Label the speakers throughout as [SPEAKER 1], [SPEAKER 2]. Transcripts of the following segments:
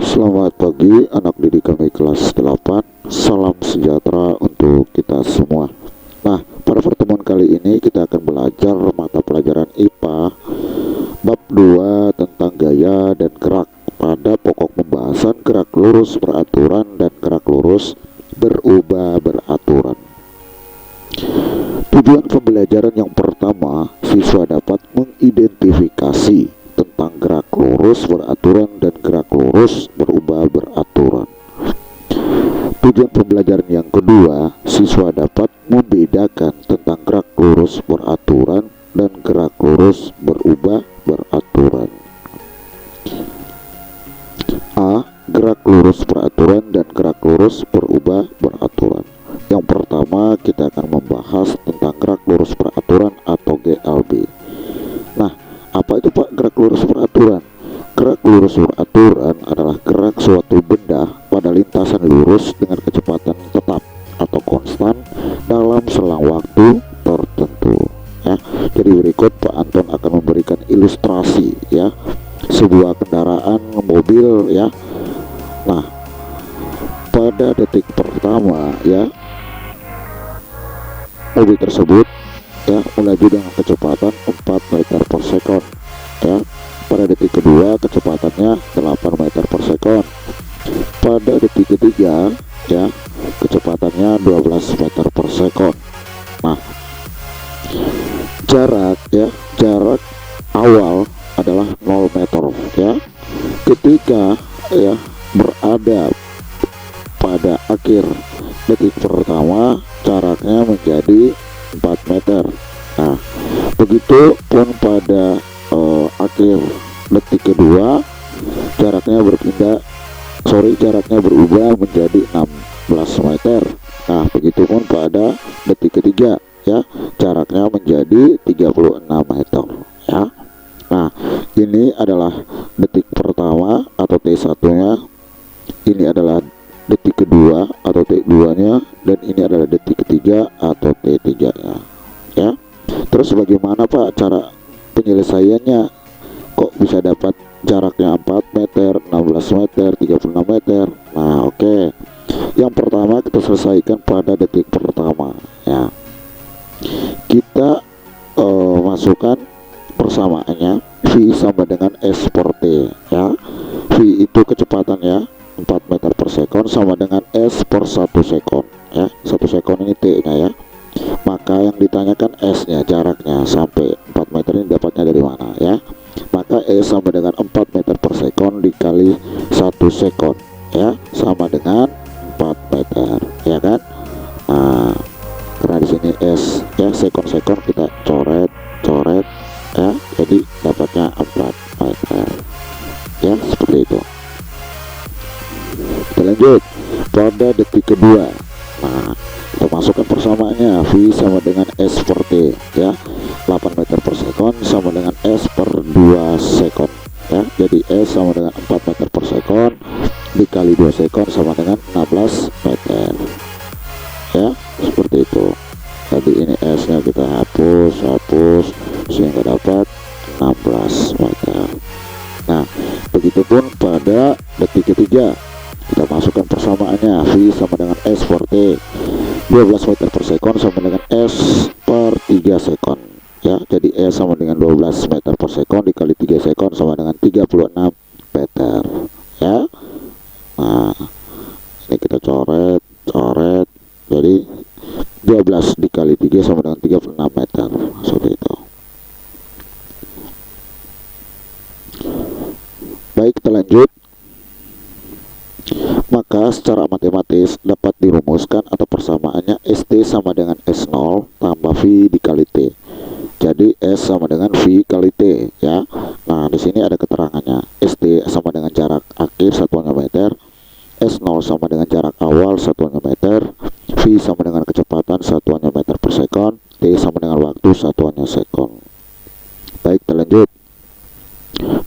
[SPEAKER 1] Selamat pagi anak didik kami kelas 8. Salam sejahtera untuk kita semua. Nah, pada pertemuan kali ini kita akan belajar mata pelajaran IPA bab 2 tentang gaya dan gerak pada pokok pembahasan gerak lurus beraturan dan gerak lurus berubah beraturan. Tujuan pembelajaran yang pertama, siswa dapat mengidentifikasi tentang gerak lurus beraturan dan gerak lurus berubah beraturan. Tujuan pembelajaran yang kedua, siswa dapat membedakan tentang gerak lurus beraturan dan gerak lurus berubah beraturan. A. Gerak lurus beraturan dan gerak lurus berubah beraturan. Yang pertama, kita akan membahas tentang gerak lurus beraturan atau GLB. Nah, apa itu Pak gerak lurus beraturan? Gerak lurus beraturan adalah gerak suatu benda pada lintasan lurus dengan kecepatan tetap atau konstan dalam selang waktu tertentu. Ya, jadi berikut Pak Anton akan memberikan ilustrasi ya, sebuah kendaraan mobil ya. Nah, pada detik pertama ya, mobil tersebut ya melaju dengan kecepatan 4 meter per sekon ya. Pada detik kedua kecepatannya 8 meter per sekon. Pada detik ketiga ya kecepatannya 12 meter per sekon. Nah, jarak awal adalah 0 meter ya. Ketika ya berada pada akhir detik pertama, jaraknya menjadi 4 meter. Nah, begitu pun pada akhir detik kedua, jaraknya berubah menjadi 16 meter. Nah, begitu pun pada detik ketiga ya, jaraknya menjadi 36 meter ya. Nah, ini adalah detik pertama atau T1 nya, ini adalah detik kedua atau T2 nya, dan ini adalah detik ketiga atau T3 nya ya. Terus bagaimana Pak cara penyelesaiannya? Kok bisa dapat jaraknya 4 meter, 16 meter, 36 meter? Nah, oke. Yang pertama kita selesaikan pada detik pertama ya. Kita masukkan persamaannya, V sama dengan S per T ya. V itu kecepatannya 4 meter per sekon sama dengan S per 1 sekon ya. 1 sekon ini T nya ya. Maka yang ditanyakan S nya, jaraknya sampai 4 meter ini dapatnya dari mana ya. Maka S sama dengan 4 meter per sekon dikali 1 sekon ya, sama dengan 4 meter ya kan. Nah, karena di sini S ya, sekon-sekon kita coret ya, jadi dapatnya 4 meter ya, seperti itu. Kita lanjut pada detik kedua. Nah, kita masukkan persamaannya, V sama dengan S per T ya. 8 meter per sekon sama dengan S per 2 sekon ya. Jadi S sama dengan 4 meter per sekon dikali 2 sekon sama dengan 16 meter ya, seperti itu. Jadi ini S nya kita hapus sehingga dapat 16 meter. Nah, begitupun pada detik ketiga, kita masukkan persamaannya, V sama dengan S per T 12 meter per sekon sama dengan S per 3 sekon ya. Jadi S sama dengan 12 meter per sekon dikali 3 sekon sama dengan 36 meter ya. Nah, ini kita coret, jadi 12 dikali 3 sama dengan 36 meter, seperti itu. Baik, kita lanjut. Maka secara matematis dapat dirumuskan atau persamaannya ST sama dengan S0 tambah V dikali T. Jadi S sama dengan V kali T ya. Nah, di sini ada keterangannya. ST sama dengan jarak akhir satuannya meter, S0 sama dengan jarak awal satuannya meter, V sama dengan kecepatan satuannya meter per sekon, T sama dengan waktu satuannya sekon. Baik, kita lanjut.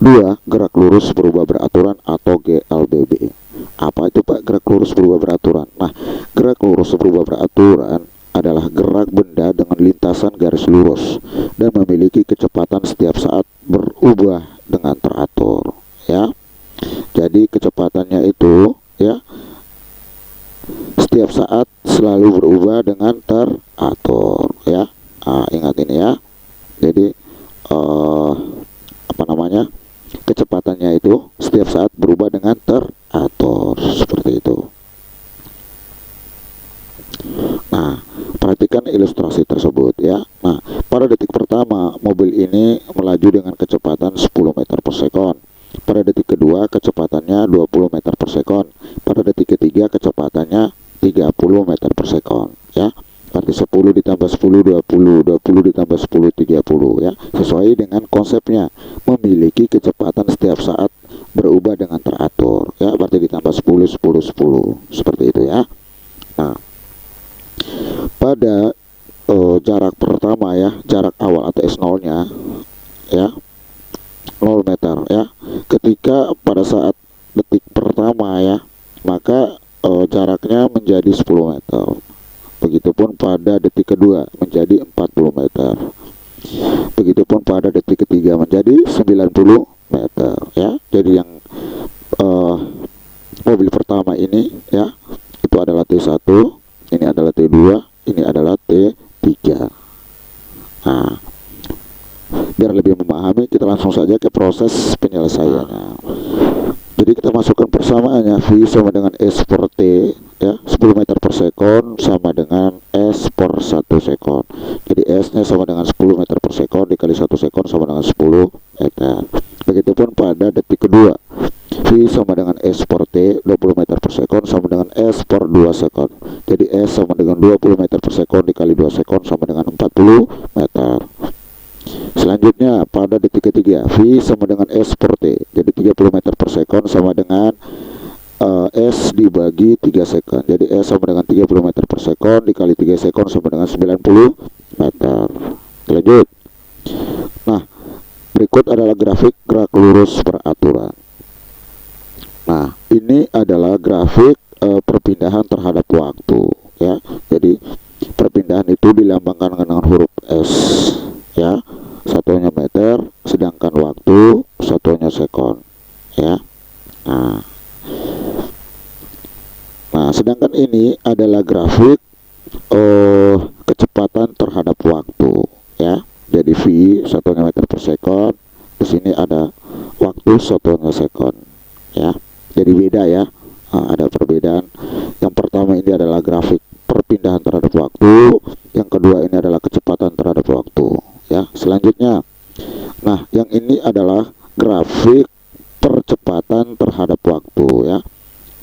[SPEAKER 1] 2. Gerak lurus berubah beraturan atau GLBB. Apa itu Pak gerak lurus berubah beraturan? Nah, gerak lurus berubah beraturan adalah gerak benda dengan lintasan garis lurus dan memiliki kecepatan setiap saat berubah dengan teratur ya. Jadi Jadi kecepatannya itu ya setiap saat selalu berubah dengan teratur ya. Ingat ini ya. Jadi apa namanya, kecepatannya itu setiap saat berubah dengan teratur seperti itu. Nah, perhatikan ilustrasi tersebut ya. Nah, pada detik pertama mobil ini melaju dengan kecepatan 10 meter per sekon. Pada detik kedua kecepatannya 20 meter per sekon. Pada detik ketiga kecepatannya 30 meter per sekon ya. Berarti 10 ditambah 10 20, 20 ditambah 10 30 ya. Sesuai dengan konsepnya, memiliki kecepatan setiap saat berubah dengan teratur ya. Berarti ditambah 10 10 10 seperti itu ya. Nah, pada jarak pertama ya, jarak awal atau S0 nya ya 0 meter ya. Ketika pada saat detik pertama ya, maka jaraknya menjadi 10 meter. Begitupun pada detik kedua menjadi 40 meter. Begitupun pada detik ketiga menjadi 90 meter ya. Jadi yang mobil pertama ini ya, itu adalah T1, ini adalah T2, ini adalah T3. Nah, biar lebih memahami, kita langsung saja ke proses penyelesaiannya. Jadi kita masukkan persamaannya, V sama dengan S per T ya, 10 meter per sekon sama dengan S per 1 sekon. Jadi S nya sama dengan 10 meter per sekon dikali 1 sekon sama dengan 10 meter. Begitupun pada detik kedua, V sama dengan S per T 20 meter per sekon sama dengan S per 2 sekon. Jadi S sama dengan 20 meter per sekon dikali 2 sekon sama dengan 40 meter. Selanjutnya pada detik ketiga, V sama dengan S per T. Jadi 30 meter per sekon sama dengan S dibagi 3 sekon. Jadi S sama dengan 30 meter per sekon dikali 3 sekon sama dengan 90 meter. Lanjut. Nah, berikut adalah grafik gerak lurus peraturan. Nah, ini adalah grafik perpindahan terhadap waktu ya. Jadi perpindahan itu dilambangkan dengan huruf S ya. Satunya meter, sedangkan waktu satunya sekon ya. Nah, sedangkan ini adalah grafik kecepatan terhadap waktu ya. Jadi V satunya meter per sekon, di sini ada waktu satunya sekon ya. Jadi beda ya. Ada perbedaan. Yang pertama ini adalah grafik perpindahan terhadap waktu, yang kedua ini adalah kecepatan terhadap waktu ya. Selanjutnya, nah yang ini adalah grafik percepatan terhadap waktu ya.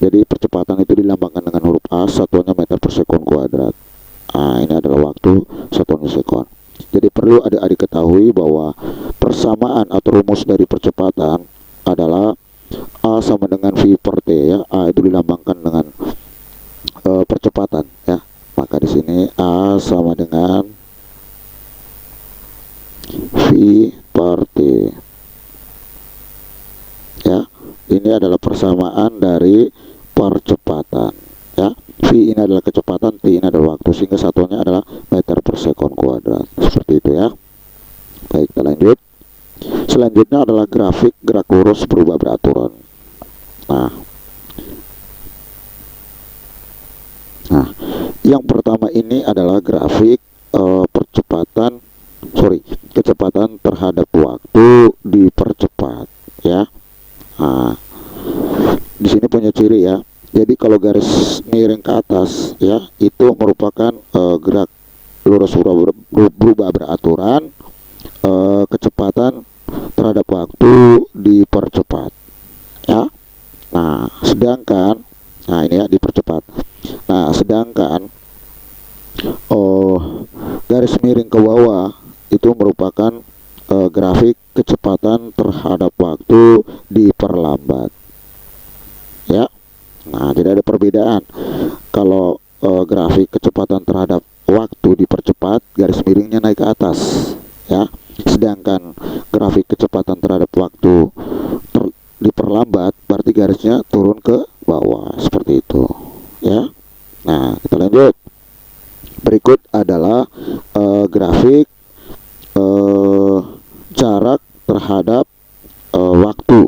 [SPEAKER 1] Jadi percepatan itu dilambangkan dengan huruf A, satuannya meter per sekon kuadrat. Ini adalah waktu, satuannya sekon. Jadi perlu adik-adik ketahui bahwa persamaan atau rumus dari percepatan adalah A sama dengan V per T ya. A itu dilambangkan dengan percepatan ya. Maka di sini A sama dengan V per T ya. Ini adalah persamaan dari percepatan ya. V ini adalah kecepatan, T ini adalah waktu, sehingga satuannya adalah meter per sekon kuadrat. Seperti itu ya. Baik, kita lanjut. Selanjutnya adalah grafik gerak lurus berubah beraturan. Nah, yang pertama ini adalah grafik kecepatan terhadap waktu dipercepat ya. Nah, di sini punya ciri ya. Jadi kalau garis miring ke atas ya, itu merupakan gerak lurus berubah beraturan, kecepatan terhadap waktu dipercepat ya. Nah, sedangkan ini ya dipercepat. Nah, sedangkan garis miring ke bawah itu merupakan grafik kecepatan terhadap waktu diperlambat ya. Nah, jadi ada perbedaan. Kalau grafik kecepatan terhadap waktu dipercepat, garis miringnya naik ke atas ya. Sedangkan grafik kecepatan terhadap waktu diperlambat, berarti garisnya turun ke bawah seperti itu ya. Nah, kita lanjut. Berikut adalah grafik jarak terhadap waktu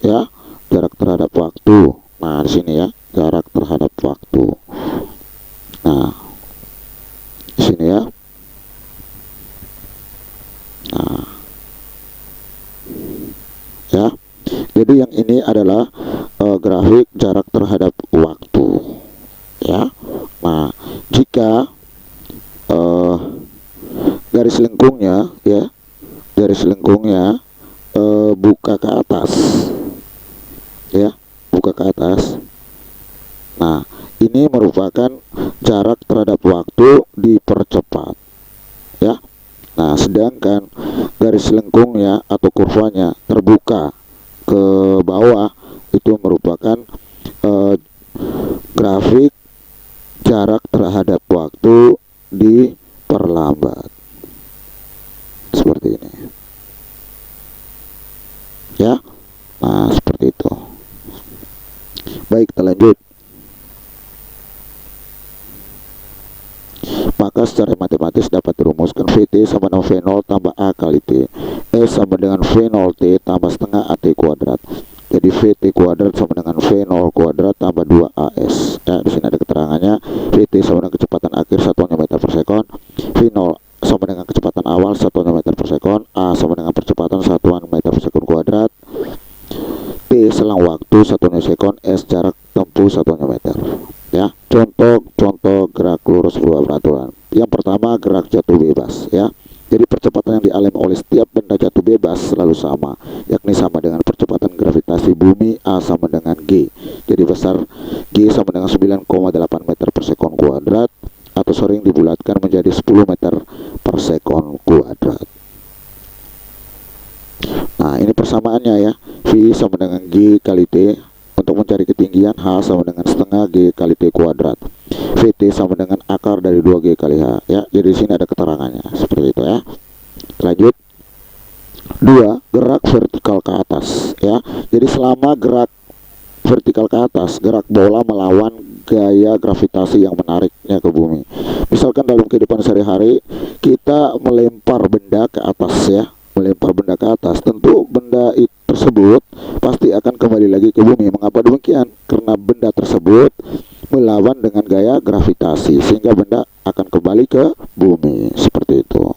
[SPEAKER 1] ya. Jarak terhadap waktu Nah, di sini ya, jarak terhadap waktu. Nah, di sini ya. Nah, ya. Jadi yang ini adalah grafik jarak terhadap waktu, ya. Nah, jika garis lengkungnya ya, garis lengkungnya buka ke atas, ya, buka ke atas. Nah, ini merupakan jarak terhadap waktu dipercepat, ya. Nah, sedangkan garis lengkungnya atau kurvanya terbuka ke bawah, itu merupakan grafik jarak terhadap waktu diperlambat. Seperti ini, ya. Nah, seperti itu. Baik, kita lanjut. Maka secara matematis dapat dirumuskan VT sama dengan V0 tambah A kali T. S sama dengan V0T tambah setengah AT kuadrat. Jadi VT kuadrat sama dengan V0 kuadrat tambah 2AS. Ya, di sini ada keterangannya. VT sama dengan kecepatan akhir satuannya meter per sekon. V0 sama dengan kecepatan awal satuannya meter per sekon. A sama dengan percepatan satuan meter per sekon kuadrat. T selang waktu satuannya sekon. S jarak tempuh satuannya meter. Ya, contoh gerak lurus berubah peraturan. Yang pertama, gerak jatuh bebas, ya. Jadi percepatan yang dialami oleh setiap benda jatuh bebas selalu sama, yakni sama dengan percepatan gravitasi bumi A sama dengan G. Jadi besar G sama dengan 9,8 meter per sekon kuadrat, atau sering dibulatkan menjadi 10 meter per sekon kuadrat. Nah, ini persamaannya ya. V sama dengan G kali T. Untuk mencari ketinggian, H sama dengan setengah G kali T kuadrat. VT sama dengan akar dari 2G kali H, ya. Jadi di sini ada keterangannya seperti itu, ya. Lanjut. 2. Gerak vertikal ke atas, ya. Jadi selama gerak vertikal ke atas, gerak bola melawan gaya gravitasi yang menariknya ke bumi. Misalkan dalam kehidupan sehari-hari kita melempar benda ke atas, ya. Melempar benda ke atas, tentu benda tersebut pasti akan kembali lagi ke bumi. Mengapa demikian? Karena benda tersebut melawan dengan gaya gravitasi, sehingga benda akan kembali ke bumi. Seperti itu.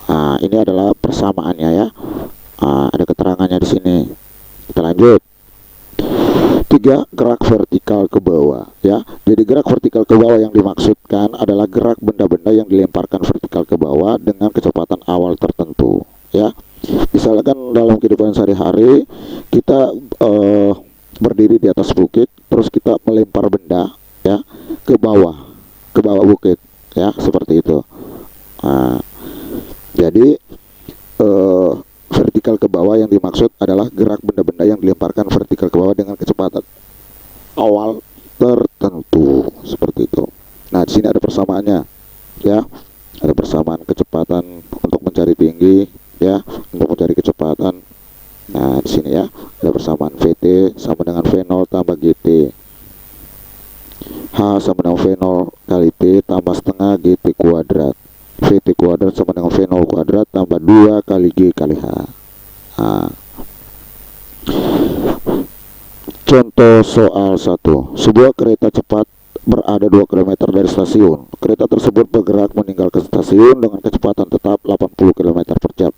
[SPEAKER 1] Nah, ini adalah persamaannya, ya. Nah, ada keterangannya di sini. Kita lanjut. 3. Gerak vertikal ke bawah, ya. Jadi gerak vertikal ke bawah yang dimaksudkan adalah gerak benda-benda yang dilemparkan vertikal ke bawah dengan kecepatan awal tertentu, ya. Misalkan dalam kehidupan sehari-hari kita berdiri di atas bukit, terus kita melempar benda, ya, ke bawah bukit, ya, seperti itu. Nah, jadi vertikal ke bawah yang dimaksud adalah gerak benda-benda yang dilemparkan vertikal ke bawah dengan kecepatan awal tertentu, seperti itu. Nah, di sini ada persamaannya, ya. Ada persamaan kecepatan untuk mencari tinggi, ya, untuk mencari kecepatan. Nah, di sini ya ada persamaan VT sama dengan V0 tambah GT. H sama dengan V0 kali T tambah setengah GT kuadrat. VT kuadrat sama dengan V0 kuadrat tambah 2 kali G kali H. Nah, contoh soal 1. Sebuah kereta cepat berada 2 km dari stasiun. Kereta tersebut bergerak meninggalkan stasiun dengan kecepatan tetap 80 km per jam.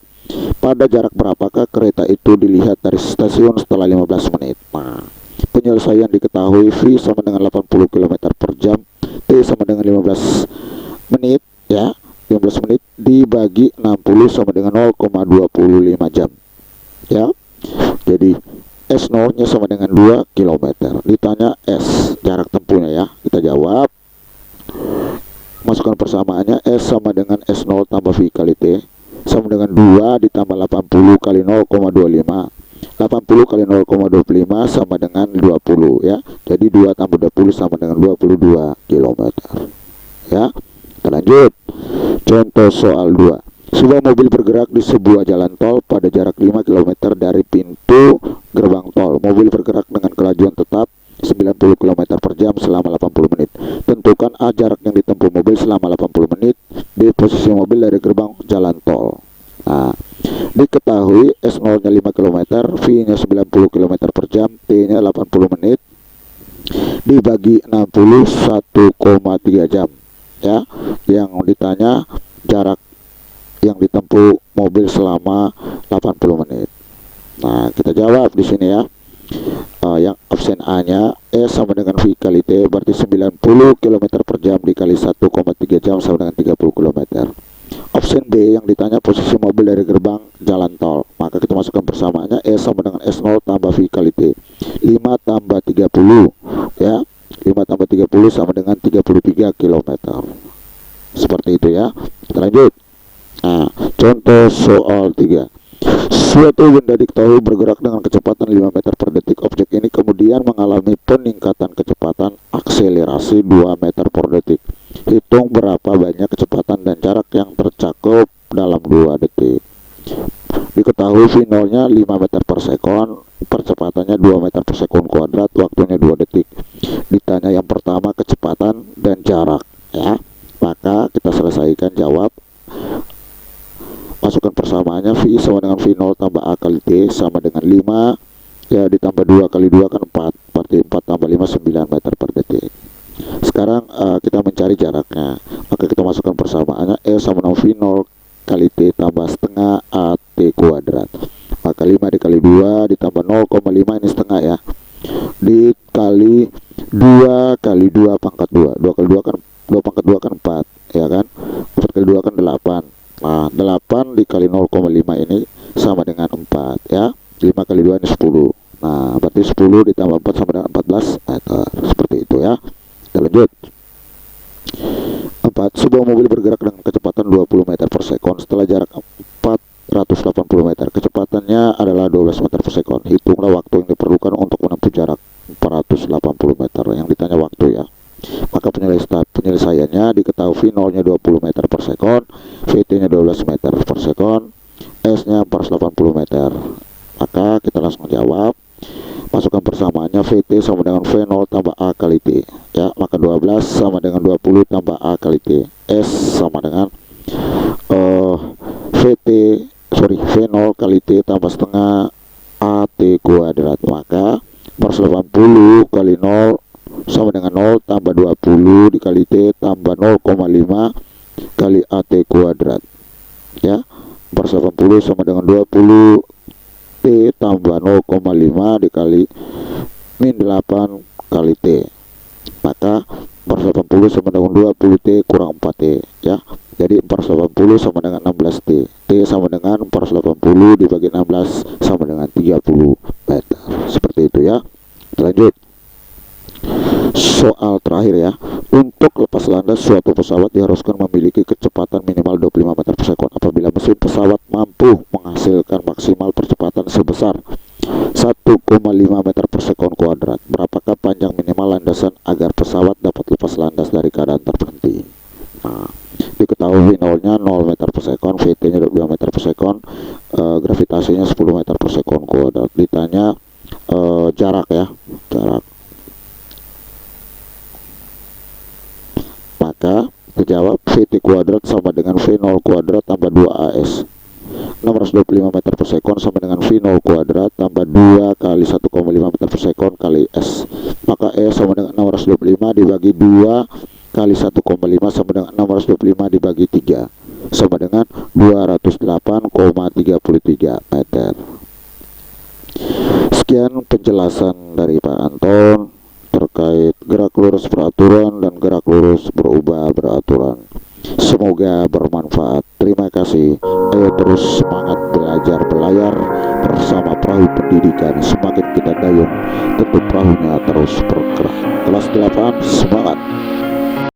[SPEAKER 1] Pada jarak berapakah kereta itu dilihat dari stasiun setelah 15 menit? Nah, penyelesaian diketahui. V sama dengan 80 km per jam, T sama dengan 15 menit, ya. 15 menit dibagi 60 sama dengan 0,25 jam, ya. Jadi S0 nya sama dengan 2 km. Ditanya S jarak tempuhnya, ya. Kita jawab, masukkan persamaannya. S sama dengan S0 tambah V kali T sama dengan 2 ditambah 80 kali 0,25. 80 kali 0,25 sama dengan 20, ya. Jadi 2 tambah 20 sama dengan 22 km, ya. Kita lanjut. Contoh soal 2. Sebuah mobil bergerak di sebuah jalan tol pada jarak 5 km dari pintu gerbang tol. Mobil bergerak dengan kelajuan tetap 90 km per jam selama 80 menit. Tentukan A jarak yang ditempuh mobil selama 80 menit. B posisi mobil dari gerbang jalan tol. Nah, D Diketahui S0 nya 5 km, V nya 90 km per jam, T nya 80 menit, dibagi 60 1,3 jam ya. Yang ditanya jarak yang ditempuh mobil selama 80 menit. Nah, kita jawab di sini ya. Yang option A nya E sama dengan V kali T, berarti 90 km per jam dikali 1,3 jam sama dengan 30 km. Option B yang ditanya posisi mobil dari gerbang jalan tol, maka kita masukkan persamaannya E sama dengan S0 tambah V kali T, 5 tambah 30 ya, 5 tambah 30 sama dengan 33 km. Seperti itu ya. Kita lanjut. Nah, contoh soal 3. Suatu benda diketahui bergerak dengan kecepatan 5 meter per detik. Objek ini kemudian mengalami peningkatan kecepatan akselerasi 2 meter per detik. Hitung berapa banyak kecepatan dan jarak yang tercakup dalam 2 detik. Diketahui V0 nya 5 meter per sekon, percepatannya 2 meter per sekon kuadrat, waktunya 2 detik. Ditanya yang pertama kecepatan dan jarak ya. Maka kita selesaikan jawab. Masukkan persamaannya, V sama dengan V0 tambah A kali T sama dengan 5 ya, ditambah 2 kali 2 kan 4, berarti 4 tambah 5 9 meter per detik. Sekarang kita mencari jaraknya, maka kita masukkan persamaannya, E sama dengan V0 kali T tambah setengah AT kuadrat, maka 5 dikali 2 ditambah 0,5, ini setengah ya, dikali 2 kali 2 pangkat 2, 2 kali 2 kan 2 pangkat 2 kan 4 ya kan, 4 kali 2 kan 8. Nah, 8 dikali 0,5 ini sama dengan 4 ya. 5 kali 2 ini 10. Nah, berarti 10 ditambah 4 sama dengan 14 meter. Seperti itu ya. Kita lanjut. 4. Sebuah mobil bergerak dengan kecepatan 20 meter per sekon setelah jarak 480 meter. Kecepatannya adalah 12 meter per sekon. Hitunglah waktu yang diperlukan untuk menempuh jarak 480 meter. Yang ditanya waktu ya. Maka penyelesaiannya diketahui V0 nya 20 meter per sekon, VT nya 12 meter per sekon, S nya 480 meter. Maka kita langsung jawab. Masukkan persamaannya, VT sama dengan V0 tambah A kali T ya, maka 12 sama dengan 20 tambah A kali T. S sama dengan V0 kali T tambah setengah AT kuadrat, maka 480 kali 0 sama dengan 0 tambah 20 dikali T tambah 0,5 kali AT kuadrat ya. 480 sama dengan 20 T tambah 0,5 dikali min 8 kali T, maka 480 sama dengan 20 T kurang 4 T ya, jadi 480 sama dengan 16 T. T sama dengan 480 dibagi 16 sama dengan 30 meter. Seperti itu ya. Lanjut. Soal terakhir ya. Untuk lepas landas suatu pesawat diharuskan memiliki kecepatan minimal 25 meter per sekon. Apabila mesin pesawat mampu menghasilkan maksimal percepatan sebesar 1,5 meter per sekon kuadrat, berapakah panjang minimal landasan agar pesawat dapat lepas landas dari keadaan terhenti? Nah, diketahui V0 nya 0 meter per sekon, VT nya 2 meter per sekon, gravitasinya 10 meter per sekon kuadrat. Ditanya jarak ya, jarak. Maka dijawab VT kuadrat sama dengan V0 kuadrat tambah 2AS. 625 meter per sekon sama dengan V0 kuadrat tambah 2 kali 1,5 meter per sekon kali S. Maka E sama dengan 625 dibagi 2 kali 1,5 sama dengan 625 dibagi 3 sama dengan 208,33 meter. Sekian penjelasan dari Pak Anton terkait gerak lurus beraturan dan gerak lurus berubah beraturan. Semoga bermanfaat. Terima kasih. Ayo terus semangat belajar berlayar bersama perahu pendidikan. Semakin kita dayung, tentu perahunya terus bergerak. Kelas 8 semangat.